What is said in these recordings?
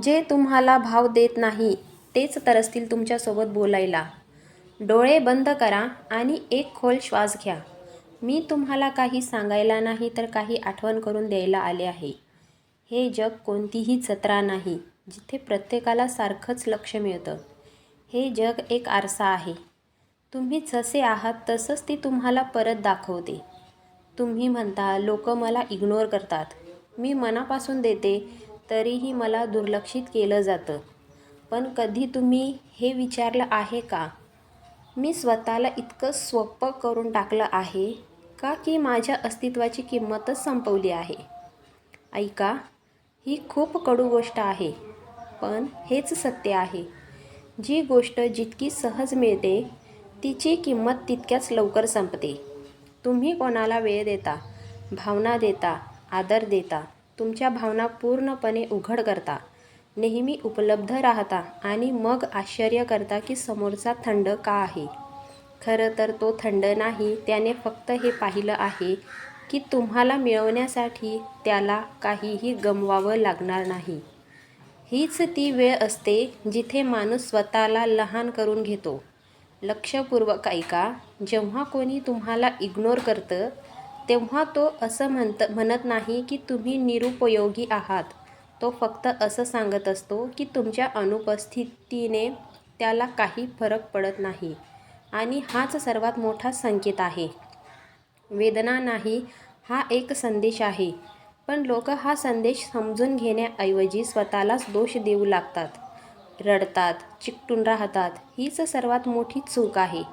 जे तुम्हाला भाव देत नाही तेच तरसतील तुमच्यासोबत बोलायला. डोळे बंद करा आणि एक खोल श्वास घ्या. मी तुम्हाला काही सांगायला नाही तर काही आठवण करून द्यायला आले आहे. हे जग कोणतीही जत्रा नाही जिथे प्रत्येकाला सारखंच लक्ष मिळतं. हे जग एक आरसा आहे. तुम्ही जसे आहात तसंच ती तुम्हाला परत दाखवते. तुम्ही म्हणता लोक मला इग्नोर करतात. मी मनापासून देते तरीही मला दुर्लक्षित केलं जातं. पण कधी तुम्ही हे विचारलं आहे का? मी स्वतःला इतकं सोपं करून टाकलं आहे का की माझ्या अस्तित्वाची किंमतच संपवली आहे? ऐका, ही खूप कडू गोष्ट आहे, पण हेच सत्य आहे. जी गोष्ट जितकी सहज मिळते तिची किंमत तितक्याच लवकर संपते. तुम्ही कोणाला वेळ देता, भावना देता, आदर देता, तुमच्या भावना पूर्णपणे उघड करता, नेहमी उपलब्ध राहता आणि मग आश्चर्य करता की समोरचा थंड का आहे. खरं तर तो थंड नाही, त्याने फक्त हे पाहिलं आहे की तुम्हाला मिळवण्यासाठी त्याला काहीही गमवावं लागणार नाही. हीच ती वेळ असते जिथे माणूस स्वतःला लहान करून घेतो. लक्षपूर्वक ऐका, जेव्हा कोणी तुम्हाला इग्नोर करतं तेव्हा तो असं म्हणत नाही की तुम्ही निरुपयोगी आहात. तो फक्त असं सांगत असतो की तुमच्या अनुपस्थितीने त्याला काही फरक पडत नाही. आणि हाच सर्वात मोठा संकेत आहे. वेदना नाही, हा एक संदेश आहे. पण लोक हा संदेश समजून घेण्याऐवजी स्वतःलाच दोष देऊ लागतात. रडतात, चिकटून राहतात. हीच सर्वात मोठी चूक आहे.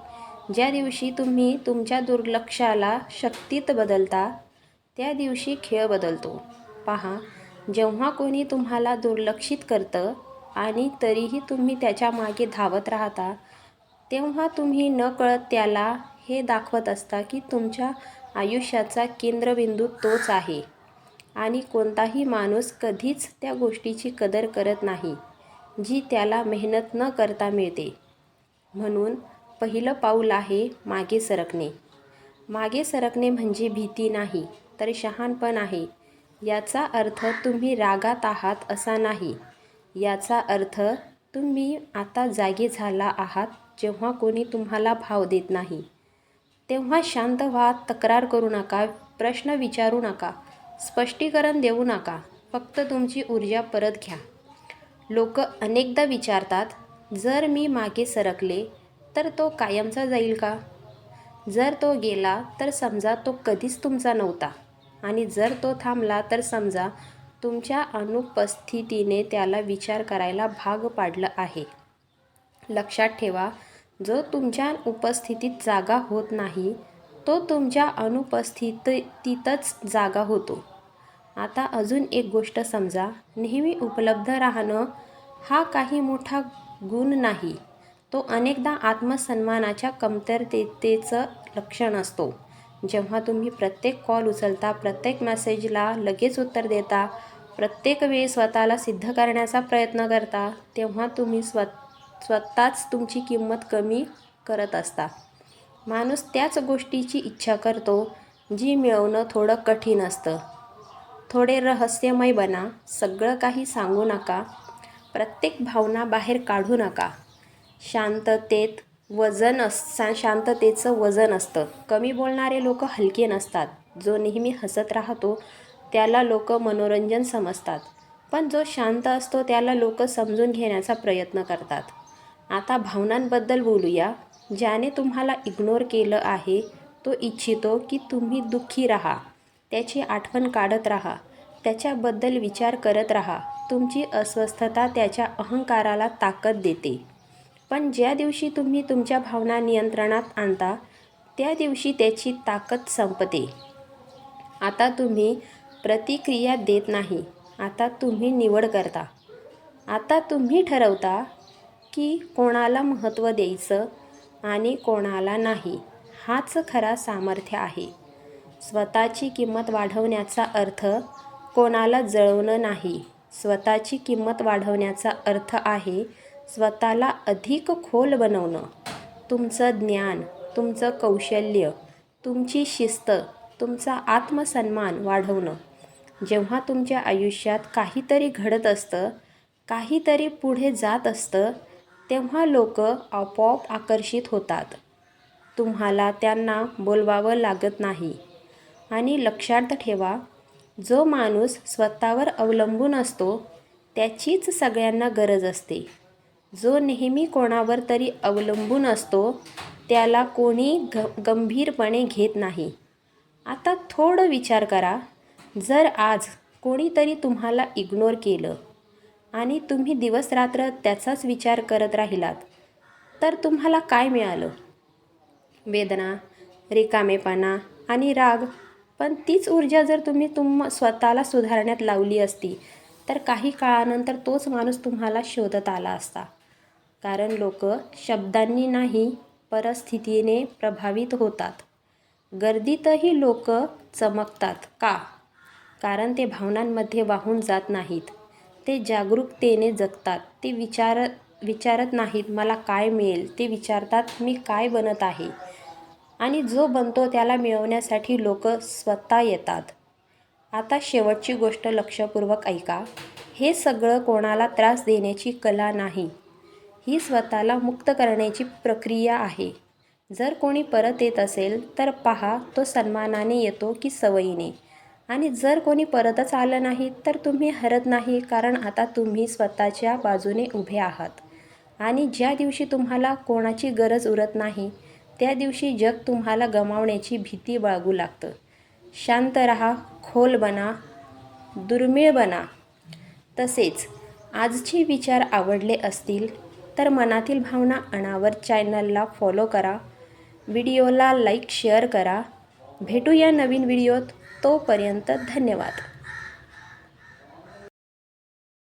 ज्या दिवशी तुम्ही तुमच्या दुर्लक्षाला शक्तीत बदलता त्या दिवशी खेळ बदलतो. पहा, जेव्हा कोणी तुम्हाला दुर्लक्षित करतं आणि तरीही तुम्ही त्याच्या मागे धावत राहता तेव्हा तुम्ही नकळत त्याला हे दाखवत असता की तुमच्या आयुष्याचा केंद्रबिंदू तोच आहे. आणि कोणताही माणूस कधीच त्या गोष्टीची कदर करत नाही जी त्याला मेहनत न करता मिळते. म्हणून पहिलं पाऊल आहे मागे सरकणे. मागे सरकणे म्हणजे भीती नाही तर शहाणपण आहे. याचा अर्थ तुम्ही रागात आहात असा नाही. याचा अर्थ तुम्ही आता जागे झाला आहात. जेव्हा कोणी तुम्हाला भाव देत नाही तेव्हा शांत व्हा. तक्रार करू नका, प्रश्न विचारू नका, स्पष्टीकरण देऊ नका. फक्त तुमची ऊर्जा परत घ्या. लोक अनेकदा विचारतात, जर मी मागे सरकले तर तो कायमचा जाईल का? जर तो गेला तर समजा तो कधीच तुमचा नव्हता. आणि जर तो थांबला तर समजा तुमच्या अनुपस्थितीने त्याला विचार करायला भाग पाडलं आहे. लक्षात ठेवा, जो तुमच्या उपस्थितीत जागा होत नाही तो तुमच्या अनुपस्थितीतच जागा होतो. आता अजून एक गोष्ट समजा, नेहमी उपलब्ध राहणं हा काही मोठा गुण नाही. तो अनेकदा आत्मसन्मानाच्या कमतरतेचं लक्षण असतो. जेव्हा तुम्ही प्रत्येक कॉल उचलता, प्रत्येक मेसेजला लगेच उत्तर देता, प्रत्येक वेळी स्वतःला सिद्ध करण्याचा प्रयत्न करता तेव्हा तुम्ही स्वतःच तुमची किंमत कमी करत असता. माणूस त्याच गोष्टीची इच्छा करतो जी मिळवणं थोडं कठीण असतं. थोडे रहस्यमय बना. सगळं काही सांगू नका. प्रत्येक भावना बाहेर काढू नका. शांततेचं वजन असतं. कमी बोलणारे लोक हलके नसतात. जो नेहमी हसत राहतो त्याला लोक मनोरंजन समजतात. पण जो शांत असतो त्याला लोक समजून घेण्याचा प्रयत्न करतात. आता भावनांबद्दल बोलूया. ज्याने तुम्हाला इग्नोर केलं आहे तो इच्छितो की तुम्ही दुःखी राहा. त्याची आठवण काढत राहा. त्याच्याबद्दल विचार करत राहा. तुमची अस्वस्थता त्याच्या अहंकाराला ताकद देते. पण ज्या दिवशी तुम्ही तुमच्या भावना नियंत्रणात आणता त्या दिवशी त्याची ताकद संपते. आता तुम्ही प्रतिक्रिया देत नाही. आता तुम्ही निवड करता. आता तुम्ही ठरवता की कोणाला महत्त्व द्यायचं आणि कोणाला नाही. हाच खरा सामर्थ्य आहे. स्वतःची किंमत वाढवण्याचा अर्थ कोणाला जळवणं नाही. स्वतःची किंमत वाढवण्याचा अर्थ आहे स्वतःला अधिक खोल बनवणं. तुमचं ज्ञान, तुमचं कौशल्य, तुमची शिस्त, तुमचा आत्मसन्मान वाढवणं. जेव्हा तुमच्या आयुष्यात काहीतरी घडत असतं काहीतरी पुढे जात असतं तेव्हा लोक आपोआप आकर्षित होतात. तुम्हाला त्यांना बोलवावं लागत नाही. आणि लक्षात ठेवा, जो माणूस स्वतःवर अवलंबून असतो त्याचीच सगळ्यांना गरज असते. जो नेहमी कोणावर तरी अवलंबून असतो त्याला कोणी गंभीरपणे घेत नाही. आता थोडं विचार करा, जर आज कोणीतरी तुम्हाला इग्नोर केलं आणि तुम्ही दिवसरात्र त्याचाच विचार करत राहिलात, तर तुम्हाला काय मिळालं? वेदना, रिकामेपणा आणि राग. पण तीच ऊर्जा जर तुम्ही स्वतःला सुधारण्यात लावली असती तर काही काळानंतर तोच माणूस तुम्हाला शोधत आला असता. कारण लोक शब्दांनी नाही, परिस्थितीने प्रभावित होतात. गर्दीतही लोक चमकतात का? कारण ते भावनांमध्ये वाहून जात नाहीत. ते जागरूकतेने जगतात. ते विचारत नाहीत मला काय मिळेल, ते विचारतात मी काय बनत आहे. आणि जो बनतो त्याला मिळवण्यासाठी लोक स्वतः येतात. आता शेवटची गोष्ट लक्षपूर्वक ऐका. हे सगळं कोणाला त्रास देण्याची कला नाही. ही स्वतःला मुक्त करण्याची प्रक्रिया आहे. जर कोणी परत येत असेल तर पहा तो सन्मानाने येतो की सवयीने. आणि जर कोणी परतच आलं नाही तर तुम्ही हरत नाही, कारण आता तुम्ही स्वतःच्या बाजूने उभे आहात. आणि ज्या दिवशी तुम्हाला कोणाची गरज उरत नाही त्या दिवशी जग तुम्हाला गमावण्याची भीती बाळगू लागतं. शांत रहा, खोल बना, दुर्मिळ बना. तसेच आजचे विचार आवडले असतील तर मनातील भावना अनावर चॅनलला फॉलो करा. व्हिडिओला लाईक शेअर करा. भेटूया नवीन व्हिडिओत. तोपर्यंत धन्यवाद.